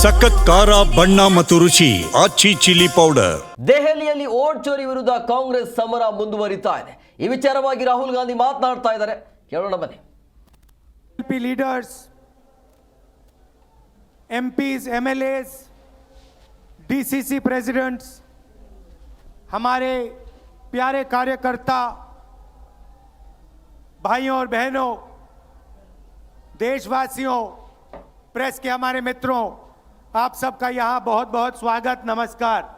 ಸಖತ್ ಖಾರ ಬಣ್ಣ ಮತ್ತು ರುಚಿ ಆಚಿ ಚಿಲ್ಲಿ ಪೌಡರ್. ದೆಹಲಿಯಲ್ಲಿ ವೋಟ್ ಚೋರಿ ವಿರುದ್ಧ ಕಾಂಗ್ರೆಸ್ ಸಮರ ಮುಂದುವರಿತಾ ಇದೆ. ಈ ವಿಚಾರವಾಗಿ ರಾಹುಲ್ ಗಾಂಧಿ ಮಾತನಾಡ್ತಾ ಇದ್ದಾರೆ, ಕೇಳೋಣ ಬನ್ನಿ. Leaders, MPs, MLAs, DCC presidents, हमारे प्यारे कार्यकर्ता भाइयों और बहनों, देशवासियों, प्रेस के हमारे मित्रों, आप सबका यहाँ बहुत बहुत स्वागत, नमस्कार।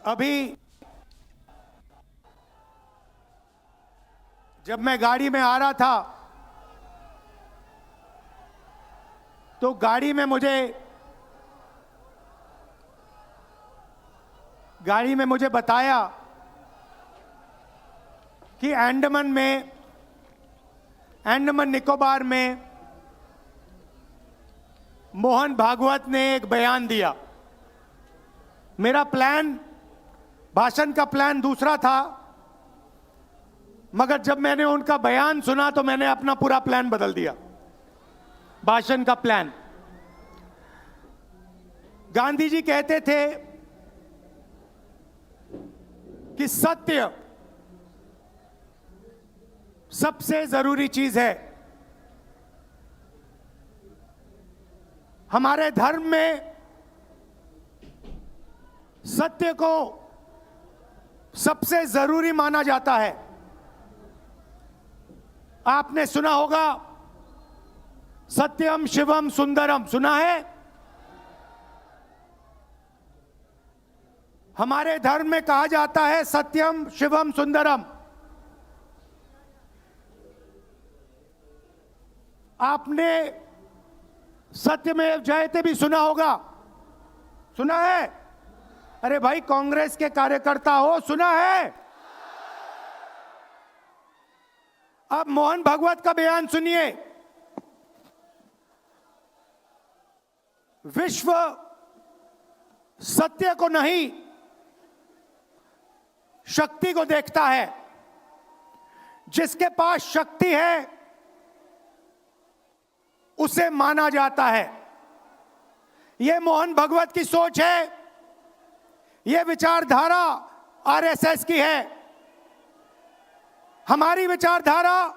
अभी जब मैं गाड़ी में आ रहा था तो गाड़ी में मुझे बताया कि अंडमान निकोबार में मोहन भागवत ने एक बयान दिया। मेरा भाषण का प्लान दूसरा था, मगर जब मैंने उनका बयान सुना तो मैंने अपना पूरा प्लान बदल दिया, भाषण का प्लान। गांधी जी कहते थे कि सत्य सबसे जरूरी चीज है। हमारे धर्म में सत्य को सबसे जरूरी माना जाता है। आपने सुना होगा सत्यम शिवम सुंदरम, सुना है? हमारे धर्म में कहा जाता है सत्यम शिवम सुंदरम। आपने सत्यमेव जयते भी सुना होगा, सुना है? अरे भाई, कांग्रेस के कार्यकर्ता हो, सुना है? अब मोहन भागवत का बयान सुनिए। विश्व सत्य को नहीं, शक्ति को देखता है। जिसके पास शक्ति है उसे माना जाता है। यह मोहन भागवत की सोच है, यह विचारधारा आरएसएस की है। हमारी विचारधारा,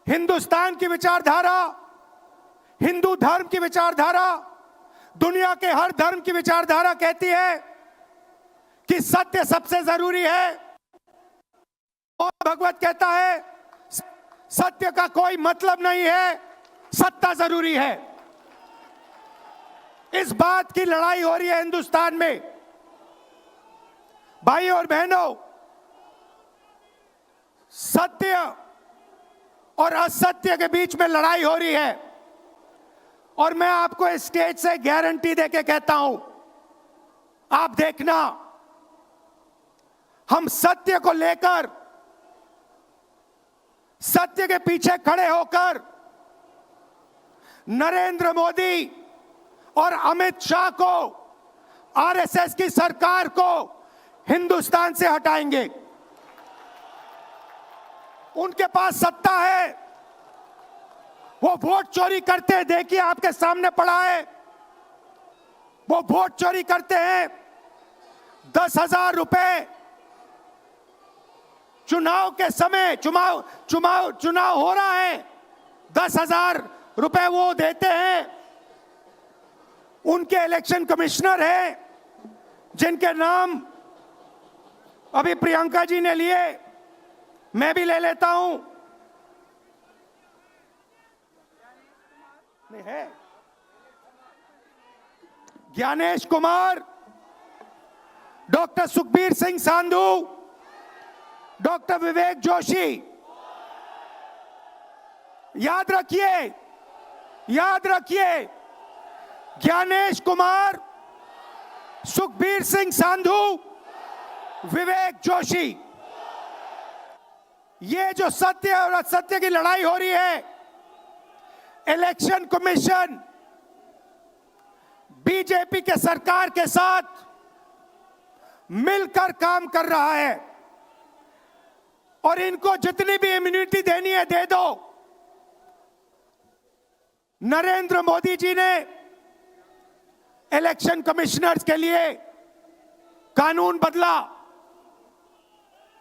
हिंदुस्तान की विचारधारा, हिंदू धर्म की विचारधारा, दुनिया के हर धर्म की विचारधारा कहती है कि सत्य सबसे जरूरी है। और भगवत कहता है सत्य का कोई मतलब नहीं है, सत्ता जरूरी है। इस बात की लड़ाई हो रही है हिंदुस्तान में। भाई और बहनों, सत्य और असत्य के बीच में लड़ाई हो रही है। और मैं आपको इस स्टेज से गारंटी देके कहता हूं, आप देखना, हम सत्य को लेकर, सत्य के पीछे खड़े होकर नरेंद्र मोदी और अमित शाह को, आरएसएस की सरकार को हिंदुस्तान से हटाएंगे। उनके पास सत्ता है, वो वोट चोरी करते हैं, देखिए आपके सामने पड़ा है। वो वोट चोरी करते हैं। 10,000 रुपए चुनाव के समय, चुनाव हो रहा है, 10,000 रुपए वो देते हैं। उनके इलेक्शन कमिश्नर हैं, जिनके नाम अभी प्रियंका जी ने लिए, मैं भी ले लेता हूं। है ज्ञानेश कुमार, डॉक्टर सुखबीर सिंह सांधू, डॉक्टर विवेक जोशी। याद रखिए, ज्ञानेश कुमार, सुखबीर सिंह सांधू, विवेक जोशी। ये जो सत्य और असत्य की लड़ाई हो रही है, इलेक्शन कमीशन बीजेपी के सरकार के साथ मिलकर काम कर रहा है और इनको जितनी भी इम्यूनिटी देनी है दे दो। नरेंद्र मोदी जी ने इलेक्शन कमिश्नर्स के लिए कानून बदला,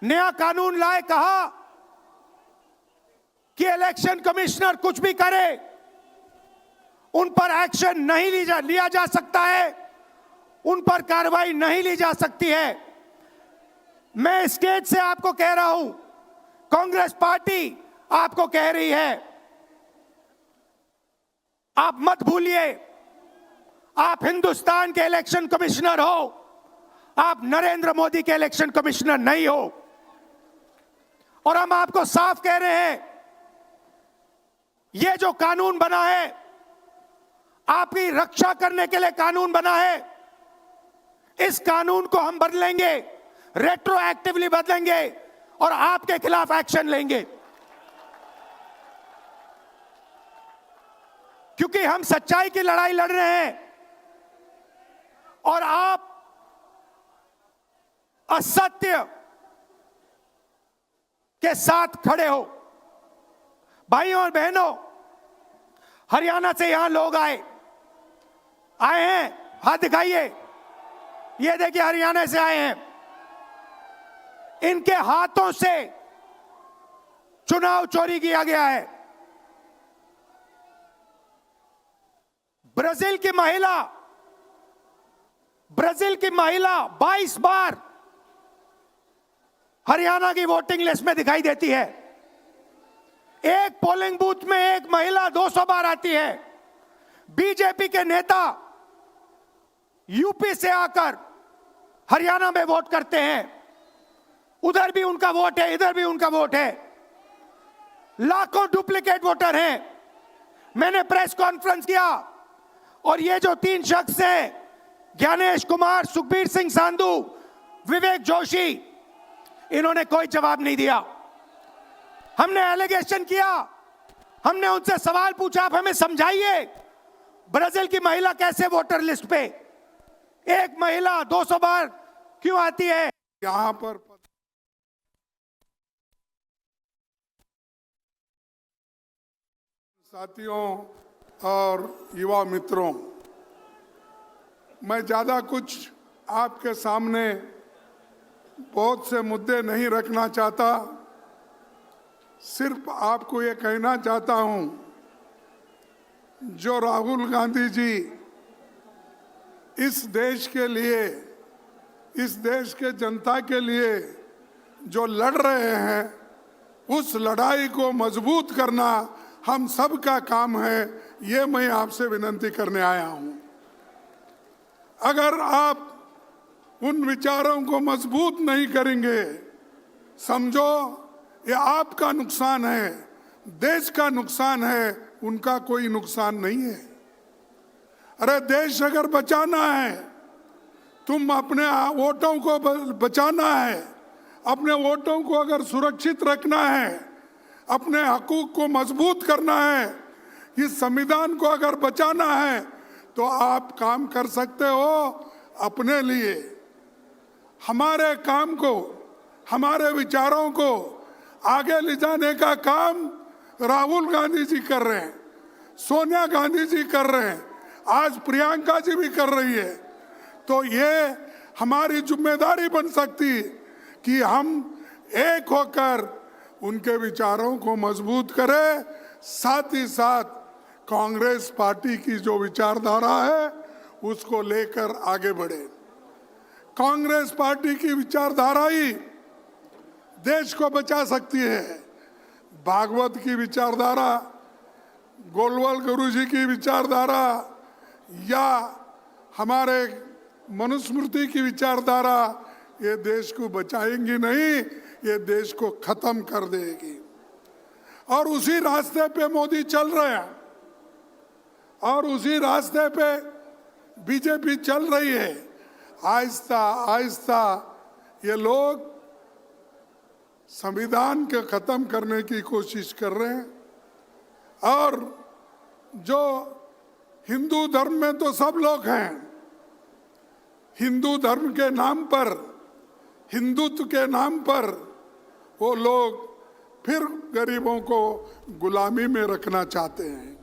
नया कानून लाए, कहा कि इलेक्शन कमिश्नर कुछ भी करे उन पर एक्शन नहीं लिया जा सकता है, उन पर कार्रवाई नहीं ली जा सकती है। मैं इस स्टेज से आपको कह रहा हूं, कांग्रेस पार्टी आपको कह रही है, आप मत भूलिए, आप हिंदुस्तान के इलेक्शन कमिश्नर हो, आप नरेंद्र मोदी के इलेक्शन कमिश्नर नहीं हो। और हम आपको साफ कह रहे हैं, यह जो कानून बना है, आपकी रक्षा करने के लिए कानून बना है, इस कानून को हम बदलेंगे, रेट्रोएक्टिवली बदलेंगे और आपके खिलाफ एक्शन लेंगे। क्योंकि हम सच्चाई की लड़ाई लड़ रहे हैं और आप असत्य के साथ खड़े हो। भाइयों और बहनों, हरियाणा से यहां लोग आए हैं, हाथ दिखाइए। ये देखिए, हरियाणा से आए हैं। इनके हाथों से चुनाव चोरी किया गया है। ब्राजील की महिला 22 बार हरियाणा की वोटिंग लिस्ट में दिखाई देती है। एक पोलिंग बूथ में एक महिला 200 बार आती है। बीजेपी के नेता यूपी से आकर हरियाणा में वोट करते हैं, उधर भी उनका वोट है, इधर भी उनका वोट है। लाखों डुप्लीकेट वोटर हैं। मैंने प्रेस कॉन्फ्रेंस किया और ये जो 3 शख्स हैं, ज्ञानेश कुमार, सुखबीर सिंह सांधू, विवेक जोशी, इन्होंने कोई जवाब नहीं दिया। हमने एलिगेशन किया, हमने उनसे सवाल पूछा, आप हमें समझाइए ब्राजील की महिला कैसे वोटर लिस्ट पे, एक महिला 200 बार क्यों आती है। यहां पर साथियों और युवा मित्रों, मैं ज़्यादा कुछ आपके सामने बहुत से मुद्दे नहीं रखना चाहता। सिर्फ आपको ये कहना चाहता हूं, जो राहुल गांधी जी इस देश के लिए, इस देश के जनता के लिए जो लड़ रहे हैं, उस लड़ाई को मजबूत करना हम सब का काम है। ये मैं आपसे विनती करने आया हूं। अगर आप उन विचारों को मजबूत नहीं करेंगे, समझो ये आपका नुकसान है, देश का नुकसान है, उनका कोई नुकसान नहीं है। अरे देश अगर बचाना है, तुम अपने वोटों को बचाना है, अपने वोटों को अगर सुरक्षित रखना है, अपने हकूक को मजबूत करना है, इस संविधान को अगर बचाना है, तो आप काम कर सकते हो अपने लिए। हमारे काम को, हमारे विचारों को आगे ले जाने का काम राहुल गांधी जी कर रहे हैं, सोनिया गांधी जी कर रहे हैं, आज प्रियंका जी भी कर रही है। तो ये हमारी जिम्मेदारी बन सकती कि हम एक होकर उनके विचारों को मजबूत करें, साथ ही साथ कांग्रेस पार्टी की जो विचारधारा है उसको लेकर आगे बढ़े। कांग्रेस पार्टी की विचारधारा ही देश को बचा सकती है। भागवत की विचारधारा, गोलवाल गुरुजी की विचारधारा या हमारे मनुस्मृति की विचारधारा ये देश को बचाएंगी नहीं, ये देश को खत्म कर देगी। और उसी रास्ते पे मोदी चल रहे हैं और उसी रास्ते पे बीजेपी चल रही है। आहिस्ता आहिस्ता ये लोग संविधान के खत्म करने की कोशिश कर रहे हैं। और जो हिंदू धर्म में तो सब लोग हैं, हिंदू धर्म के नाम पर, हिंदुत्व के नाम पर वो लोग फिर गरीबों को गुलामी में रखना चाहते हैं।